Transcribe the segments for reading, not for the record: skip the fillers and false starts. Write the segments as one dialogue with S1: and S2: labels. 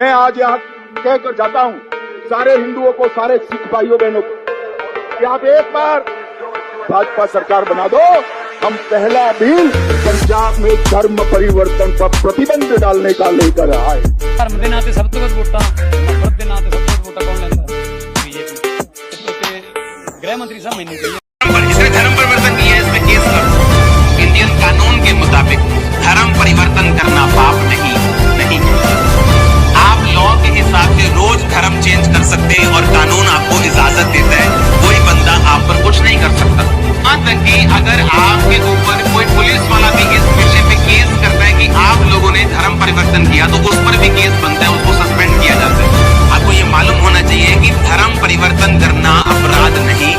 S1: मैं आज यहाँ कहकर जाता हूँ सारे हिंदुओं को, सारे सिख भाइयों बहनों को कि आप एक बार भाजपा सरकार बना दो। हम पहला बिल पंजाब में धर्म परिवर्तन पर प्रतिबंध डालने का लेकर आए।
S2: धर्म के नाते सब तो वध वोटां, नफरत के नाते सब तो वध वोटां कौन लैंदा? बीजेपी। गृह मंत्री साहब मैनूं कही
S3: इसने धर्म परिवर्तन किया है, इसमें केस करो। इंडियन कानून के मुताबिक धर्म परिवर्तन करना पाप नहीं। आप लॉ के हिसाब से रोज धर्म चेंज कर सकते हैं और कानून आपको इजाजत देता है, कोई बंदा आप पर कुछ नहीं कर सकता। यहाँ तक कि अगर आपके ऊपर कोई पुलिस वाला भी इस विषय पे केस करता है कि आप लोगों ने धर्म परिवर्तन किया, तो उस पर भी केस बनता है, उसको सस्पेंड किया जाता है। आपको ये मालूम होना चाहिए कि धर्म परिवर्तन करना अपराध नहीं,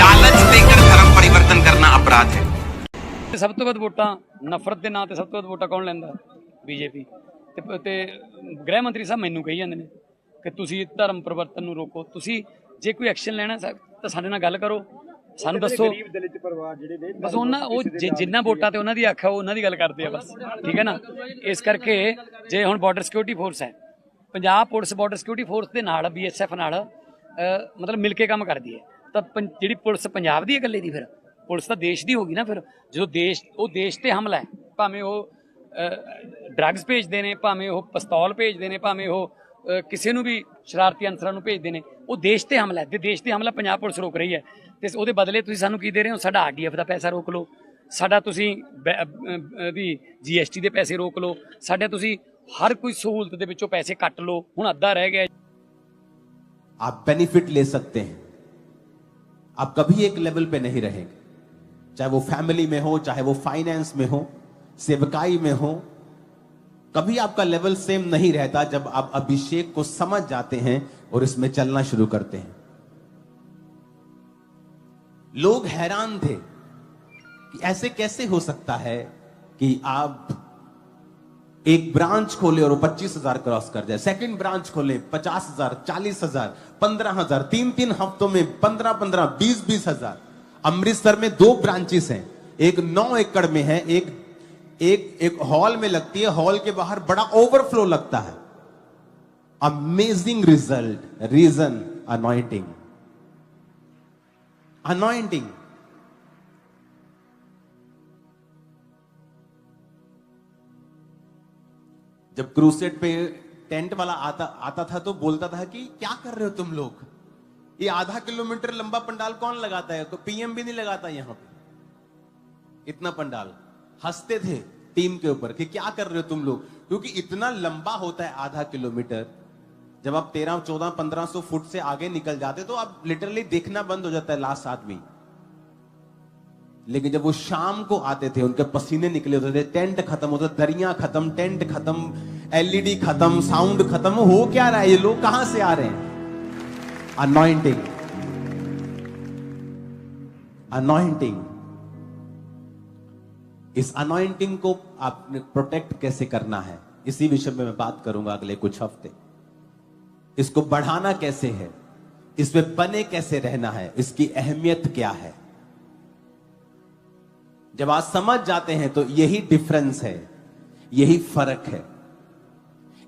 S3: लालच देकर धर्म परिवर्तन करना अपराध है।
S2: सब तो वध वोटां, नफरत के नाते सब तो वध वोटां कौन लैंदा? बीजेपी। ते गृह मंत्री साहब मैनूं कही जांदे ने कि तुसीं धर्म परिवर्तन नूं रोको। तुसीं जे कोई एक्शन लेना तां साडे नाल गल करो, सानूं दसो। बस उन्हां जिन्ना वोटां ते उन्हां दी आख है उन्हां दी गल करदे आ बस, ठीक है ना। इस करके जे हुण बॉर्डर सिक्योरिटी फोर्स है, Punjab police border security force दे नाल BSF नाल मतलब मिल के काम करदी है, तां जिहड़ी पुलिस पंजाब दी है इकल्ले दी, फिर पुलिस तां देश दी होगी ना। फिर जो देश ते हमला है, भावें वो ड्रग्स भेजते हैं, भावें वो पिस्तौल भेजते हैं, भावें वो किसी भी शरारती अंसरां नूं भेजते हैं, वो देश ते हमला है। देश ते हमला पंजाब पुलिस रोक रही है, तो उसदे बदले तुसीं सानूं की दे रहे हो? साडा RDF का पैसा रोक लो, साडा तुसीं GST के पैसे रोक लो, साडे तुसीं हर कोई सहूलत दे विचों पैसे कट लो, हुण अद्धा रह गया।
S4: आप बेनिफिट ले सकते हैं, आप कभी एक लेवल पे नहीं रहेंगे, चाहे वो फैमिली में हो, चाहे वो फाइनेंस में हो, सेवकाई में हो, कभी आपका लेवल सेम नहीं रहता जब आप अभिषेक को समझ जाते हैं और इसमें चलना शुरू करते हैं। लोग हैरान थे कि ऐसे कैसे हो सकता है कि आप एक ब्रांच खोले और वो 25,000 क्रॉस कर जाए, सेकंड ब्रांच खोले 50,000, 40,000, 15,000, 3 हफ्तों में 15,15, 20,000। अमृतसर में 2 ब्रांचेस हैं, एक 9 एकड़ में है, एक हॉल में लगती है, हॉल के बाहर बड़ा ओवरफ्लो लगता है। Amazing result, reason anointing. Anointing जब क्रूसेड पे टेंट वाला आता था तो बोलता था कि क्या कर रहे हो तुम लोग, ये आधा किलोमीटर लंबा पंडाल कौन लगाता है? तो PM भी नहीं लगाता यहां पे इतना पंडाल। हंसते थे टीम के ऊपर कि क्या कर रहे हो तुम लोग, क्योंकि इतना लंबा होता है आधा किलोमीटर। जब आप 13, 14, 1500 फुट से आगे निकल जाते तो आप लिटरली देखना बंद हो जाता है लास्ट आदमी। लेकिन जब वो शाम को आते थे, उनके पसीने निकले होते थे, टेंट खत्म होता, दरियां खत्म, टेंट खत्म, LED खत्म, साउंड खत्म, हो क्या रहा है, ये लोग कहां से आ रहे हैं? Anointing, anointing. इस अनॉइंटिंग को आपने प्रोटेक्ट कैसे करना है, इसी विषय में मैं बात करूंगा अगले कुछ हफ्ते। इसको बढ़ाना कैसे है, इसमें बने कैसे रहना है, इसकी अहमियत क्या है। जब आप समझ जाते हैं तो यही डिफरेंस है, यही फर्क है।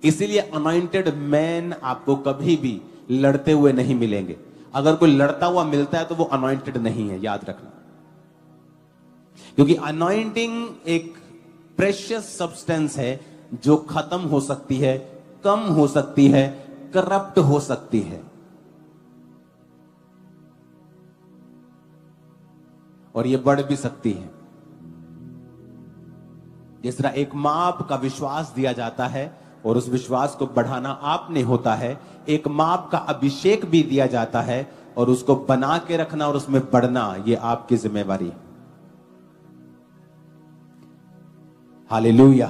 S4: इसीलिए अनॉइंटेड मैन आपको कभी भी लड़ते हुए नहीं मिलेंगे। अगर कोई लड़ता हुआ मिलता है तो वो अनॉइंटेड नहीं है, याद रखना। क्योंकि अनॉइंटिंग एक प्रेशियस सब्सटेंस है जो खत्म हो सकती है, कम हो सकती है, करप्ट हो सकती है, और ये बढ़ भी सकती है। जिस तरह एक माप का विश्वास दिया जाता है और उस विश्वास को बढ़ाना आपने होता है, एक माप का अभिषेक भी दिया जाता है और उसको बना के रखना और उसमें बढ़ना, ये आपकी जिम्मेवारी है। हालेलुया।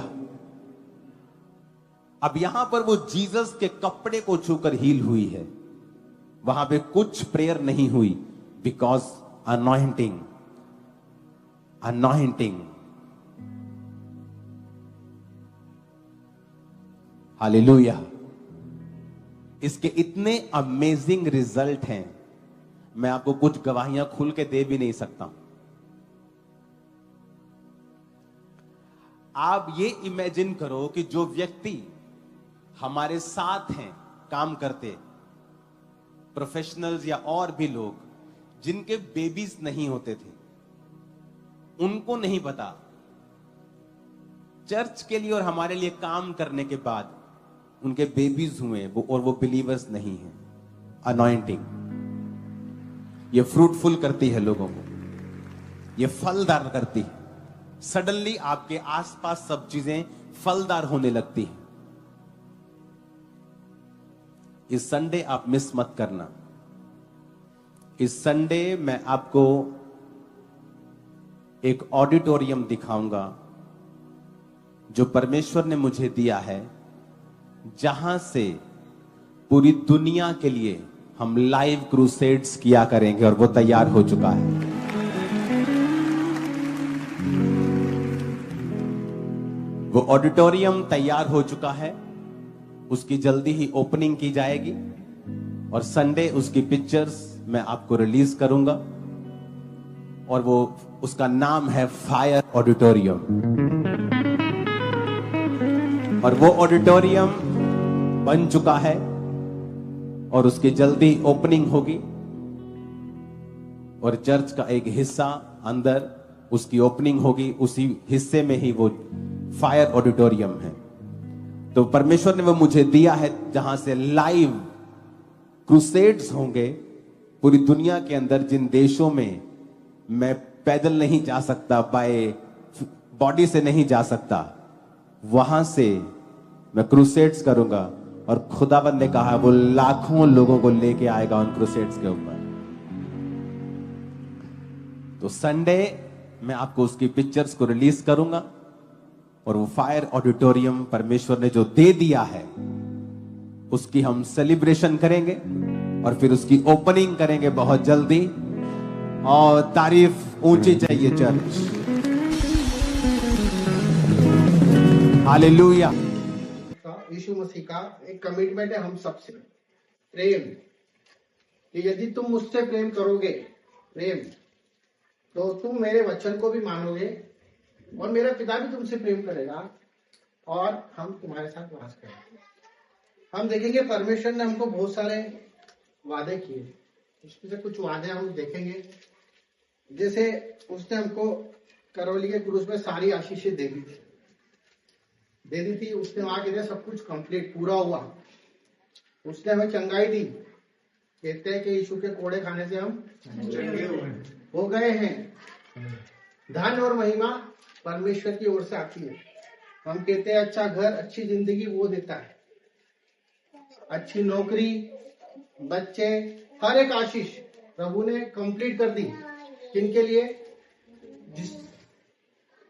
S4: अब यहां पर वो जीसस के कपड़े को छूकर हील हुई है, वहां पे कुछ प्रेयर नहीं हुई, बिकॉज अनॉइंटिंग, अनॉइंटिंग। हालेलुया। इसके इतने अमेजिंग रिजल्ट हैं, मैं आपको कुछ गवाहियां खुल के दे भी नहीं सकता। आप ये इमेजिन करो कि जो व्यक्ति हमारे साथ हैं काम करते प्रोफेशनल्स या और भी लोग जिनके बेबीज नहीं होते थे, उनको नहीं पता चर्च के लिए और हमारे लिए काम करने के बाद उनके बेबीज हुए वो, और वो बिलीवर्स नहीं हैं। अनॉइंटिंग ये फ्रूटफुल करती है लोगों को, ये फलदार करती है। सडनली आपके आसपास सब चीजें फलदार होने लगती हैं। इस संडे आप मिस मत करना। इस संडे मैं आपको एक ऑडिटोरियम दिखाऊंगा जो परमेश्वर ने मुझे दिया है, जहां से पूरी दुनिया के लिए हम लाइव क्रूसेड्स किया करेंगे, और वो तैयार हो चुका है। वो ऑडिटोरियम तैयार हो चुका है, उसकी जल्दी ही ओपनिंग की जाएगी और संडे उसकी पिक्चर्स मैं आपको रिलीज करूंगा, और वो उसका नाम है फायर ऑडिटोरियम। और वो ऑडिटोरियम बन चुका है और उसकी जल्दी ओपनिंग होगी, और चर्च का एक हिस्सा अंदर उसकी ओपनिंग होगी, उसी हिस्से में ही वो फायर ऑडिटोरियम है। तो परमेश्वर ने वो मुझे दिया है जहां से लाइव क्रूसेड्स होंगे पूरी दुनिया के अंदर। जिन देशों में मैं पैदल नहीं जा सकता, बाय बॉडी से नहीं जा सकता, वहां से मैं क्रूसेड्स करूंगा, और खुदावंद ने कहा वो लाखों लोगों को लेके आएगा उन क्रूसेड्स के ऊपर। तो संडे मैं आपको उसकी पिक्चर्स को रिलीज करूंगा, और वो फायर ऑडिटोरियम परमेश्वर ने जो दे दिया है उसकी हम सेलिब्रेशन करेंगे, और फिर उसकी ओपनिंग करेंगे बहुत जल्दी। और तारीफ ऊंची चाहिए चर्च। हालेलुया।
S5: यीशु मसीह का एक कमिटमेंट है हम सबसे, प्रेम, कि यदि तुम मुझसे प्रेम करोगे, प्रेम, तो तुम मेरे वचन को भी मानोगे, और मेरा पिता भी तुमसे प्रेम करेगा, और हम तुम्हारे साथ वास करेंगे। हम देखेंगे परमेश्वर ने हमको बहुत सारे वादे किए, उसमें से कुछ वादे हम देखेंगे। जैसे उसने हमको करौली के क्रूस में सारी आशीषें दे दी थी। उसने वहां कहते सब कुछ कंप्लीट पूरा हुआ। उसने हमें चंगाई दी। कहते हैं कि यीशु के कोड़े खाने से हम हो गए हैं। धन और महिमा परमेश्वर की ओर से आती है। हम कहते हैं अच्छा घर, अच्छी जिंदगी वो देता है, अच्छी नौकरी, बच्चे, हर एक आशीष प्रभु ने कंप्लीट कर दी। किनके लिए?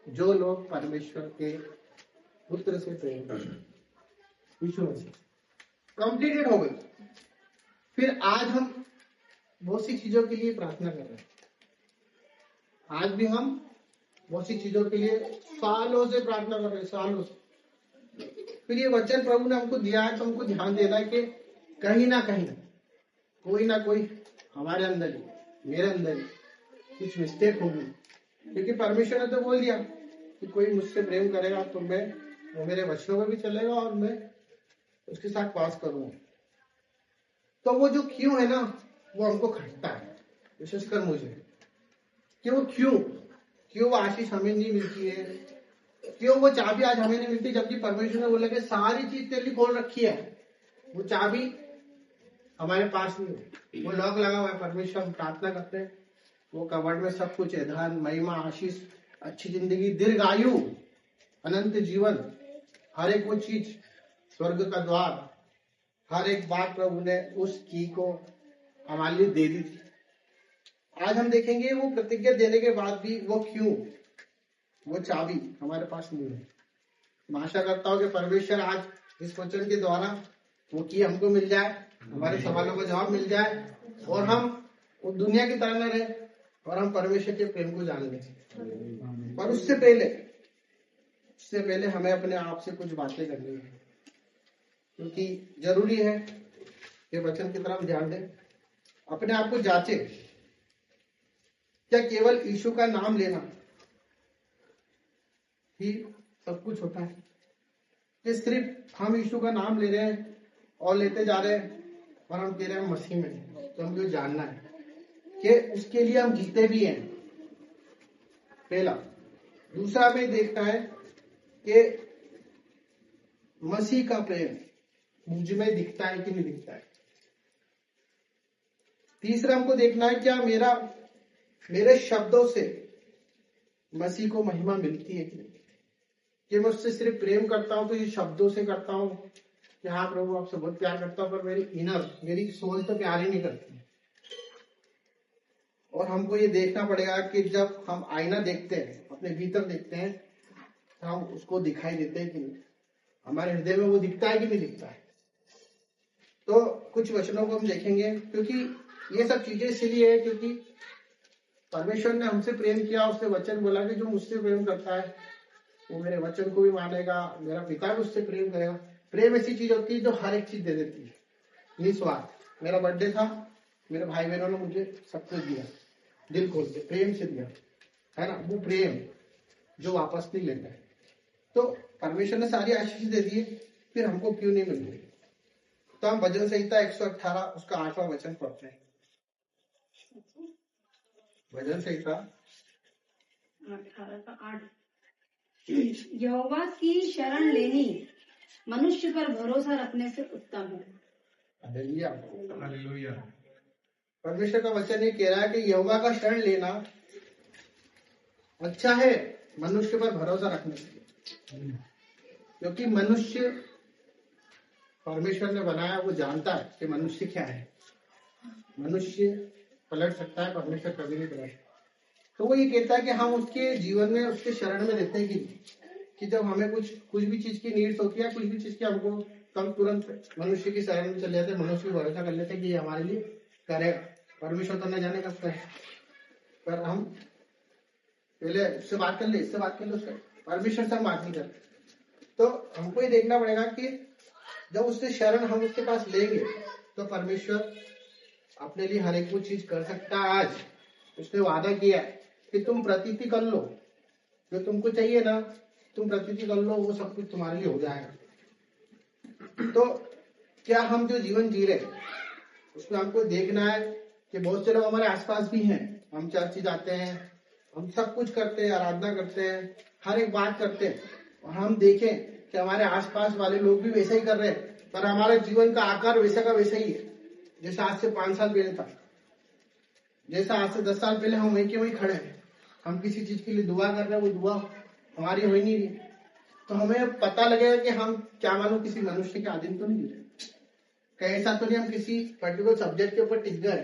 S5: जो लोग परमेश्वर के पुत्र से प्रेम करते हैं, यीशु मसीह, कंप्लीटेड हो गई। फिर आज हम बहुत सी चीजों के लिए प्रार्थना कर रहे हैं। आज भी हम बहुत सी चीजों के लिए सालों से प्रार्थना कर रहे हैं, सालों से। फिर ये वचन प्रभु ने हमको दिया है, तो हमको ध्यान देना है कि कहीं ना कोई हमारे अंदर ही, मेरे अंदर ही कुछ मिस्टेक होगी। क्योंकि परमेश्वर ने तो बोल दिया कि कोई मुझसे प्रेम करेगा तो वो मेरे वचनों में भी चलेगा और मैं उसके साथ वास करूंगा। तो वो जो क्यों है ना, वो हमको खटता है, विशेषकर मुझे, कि वो क्यों वो आशीष हमें नहीं मिलती है, क्यों वो चाबी आज हमें नहीं मिलती, जबकि परमेश्वर ने बोला कि सारी चीज तेरे लिए खोल रखी है। वो चाबी हमारे पास नहीं है, वो लॉक लगा हुआ है। परमेश्वर, हम प्रार्थना करते हैं, वो कवर्ड में सब कुछ है, धन, महिमा, आशीष, अच्छी जिंदगी, दीर्घ आयु, अनंत जीवन, हर एक वो चीज, स्वर्ग का द्वार, हर एक बात प्रभु ने उस की को हमारे लिए दे दी थी। आज हम देखेंगे वो प्रतिज्ञा देने के बाद भी वो क्यों, वो चाबी हमारे पास नहीं है। मैं आशा करता हूँ कि परमेश्वर आज इस वचन के द्वारा वो की हमको मिल जाए, हमारे सवालों का जवाब मिल जाए, और हम वो दुनिया की तरह न रहे, और हम परमेश्वर के प्रेम को जान लें। पर उससे पहले हमें अपने आप से कुछ बातें करनी है, क्योंकि जरूरी है कि वचन की तरफ ध्यान दें, अपने आप को जांचे। क्या केवल यीशु का नाम लेना ही सब कुछ होता है? कि सिर्फ हम यीशु का नाम ले रहे हैं और लेते जा रहे हैं और हम कह रहे हैं मसीह में हैं। तो हमको जानना है कि उसके लिए हम जीते भी हैं, पहला। दूसरा हमें देखना है कि मसीह का प्रेम मुझ में दिखता है कि नहीं दिखता है। तीसरा हमको देखना है क्या मेरे शब्दों से मसीह को महिमा मिलती है कि नहीं, कि मैं उससे सिर्फ प्रेम करता हूं तो ये शब्दों से करता हूं कि हाँ प्रभु आपसे बहुत प्यार करता हूं, पर मेरी सोच तो प्यार ही नहीं करती। और हमको ये देखना पड़ेगा कि जब हम आईना देखते हैं, अपने भीतर देखते हैं, तो हम उसको दिखाई देते हैं कि नहीं, हमारे हृदय में वो दिखता है कि नहीं दिखता है। तो कुछ वचनों को हम देखेंगे, क्योंकि ये सब चीजें इसलिए है क्योंकि परमेश्वर ने हमसे प्रेम किया। उसने वचन बोला कि जो मुझसे प्रेम करता है वो मेरे वचन को भी मानेगा, मेरा पिता भी उससे प्रेम करेगा। प्रेम ऐसी चीज होती है जो हर एक चीज दे देती है, निस्वार्थ। मेरा बर्थडे था, मेरे भाई बहनों ने मुझे सब कुछ दिया, दिल खोल के प्रेम से दिया, है ना। वो प्रेम जो वापस नहीं लेता है। तो परमेश्वर ने सारी आशीष दे दी, फिर हमको क्यों नहीं मिल रही। तो हम भजन संहिता 118 उसका 8वां वचन पढ़ते हैं। भजन संहिता
S6: 18:8 यहोवा की शरण लेनी मनुष्य पर भरोसा रखने से उत्तम है।
S5: हालेलुया। परमेश्वर का वचन ये कह रहा है कि यहोवा का शरण लेना अच्छा है मनुष्य पर भरोसा रखने से, क्योंकि मनुष्य परमेश्वर ने बनाया, वो जानता है कि मनुष्य क्या है। मनुष्य पलट सकता है, परमेश्वर कभी नहीं पलट। तो वो ये कहता है कि हम उसके जीवन में उसके शरण में रहते हैं कि जब हमें कुछ भी चीज की नीड्स होती है, कुछ भी चीज की हमको कम, तुरंत मनुष्य की शरण में चले जाते, मनुष्य पर भरोसा कर लेते कि ये हमारे लिए करेगा। परमेश्वर तो न जाने कब करे, पर हम पहले उससे बात कर ले, इससे बात कर ले, उससे परमेश्वर से हम बात नहीं करते। तो हमको ये देखना पड़ेगा कि जब उससे शरण हम उसके पास लेंगे तो परमेश्वर अपने लिए हर एक वो चीज कर सकता है। आज उसने वादा किया कि तुम प्रतीति कर लो, जो तुमको चाहिए ना तुम प्रतीति कर लो, वो सब कुछ तुम्हारे लिए हो जाएगा। तो क्या हम जो जीवन जी रहे उसमें हमको देखना है कि बहुत से लोग हमारे आसपास भी हैं, हम चर्च जाते हैं, हम सब कुछ करते हैं, आराधना करते हैं, हर एक बात करते हैं, और हम देखें कि हमारे आसपास वाले लोग भी वैसा ही कर रहे हैं, पर हमारे जीवन का आकार वैसा का वैसा ही है जैसा आज से 5 साल पहले था, जैसा आज से 10 साल पहले हम वहीं के वहीं खड़े हैं। हम किसी चीज के लिए दुआ कर रहे हैं, वो दुआ हमारी हो ही नहीं रही। तो हमें पता लगेगा कि हम क्या मालूम किसी मनुष्य के अधीन तो नहीं है, कहीं ऐसा तो नहीं हम किसी पर्टिकुलर सब्जेक्ट के ऊपर टिक गए,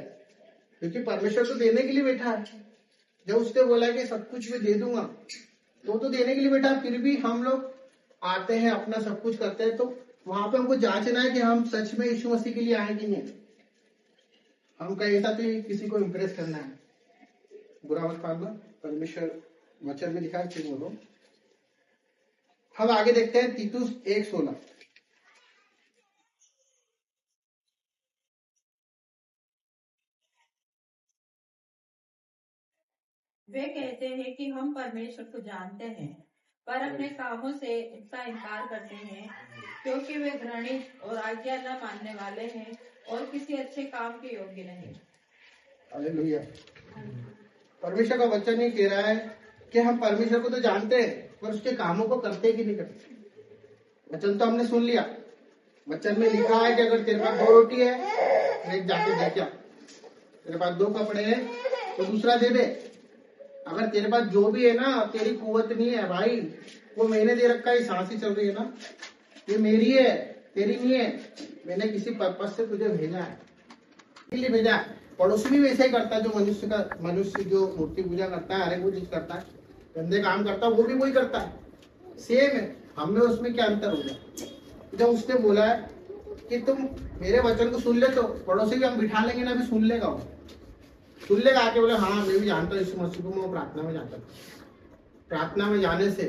S5: क्योंकि परमेश्वर तो देने के लिए बैठा है। जब उसने बोला कि सब कुछ मैं दे दूंगा, तो देने के लिए बैठा है। फिर भी हम लोग आते हैं, अपना सब कुछ करते हैं, तो वहां पे हमको जांचना है कि हम सच में यीशु मसीह के लिए आए कि नहीं। हम कहीं ऐसा तो किसी को इम्प्रेस करना है, बुरा मत मानना, परमेश्वर वचन में लिखा है, ठीक बोलो। हम आगे देखते हैं तीतुस 1:16।
S7: वे कहते हैं कि हम परमेश्वर को जानते हैं, पर अपने कामों से उसका इनकार करते हैं, क्योंकि वे घृणित और आज्ञा न मानने वाले हैं और किसी अच्छे काम के योग्य नहीं।
S5: हालेलुया। परमेश्वर का वचन ये कह रहा है कि हम परमेश्वर को तो जानते हैं, पर उसके कामों को करते कि नहीं करते। वचन तो हमने सुन लिया, वचन में लिखा है कि अगर तेरे पास 2 रोटी है तो एक जाके दे क्या, तेरे पास 2 कपड़े हैं तो दूसरा दे दे। अगर तेरे पास जो भी है ना, तेरी कुवत नहीं है भाई, वो मैंने दे रखा है, सांस ही चल रही है ना, ये मेरी है, तेरी नहीं है। मैंने किसी पर्पस से तुझे भेजा है, इसलिए भेजा है। पड़ोसी भी वैसे ही करता है, जो मनुष्य जो मूर्ति पूजा करता है, हर एक वो चीज करता है, गंदे काम करता है, वो भी वही करता है, सेम है। हमें उसमें क्या अंतर होगा। जब उसने बोला है कि तुम मेरे वचन को सुन ले, तो पड़ोसी भी हम बिठा लेंगे ना, अभी सुन लेगा, वो सुन लेगा, आके बोले हाँ मैं भी जानता हूँ यीशु मसीह को, मैं प्रार्थना में जाता हूँ। प्रार्थना में जाने से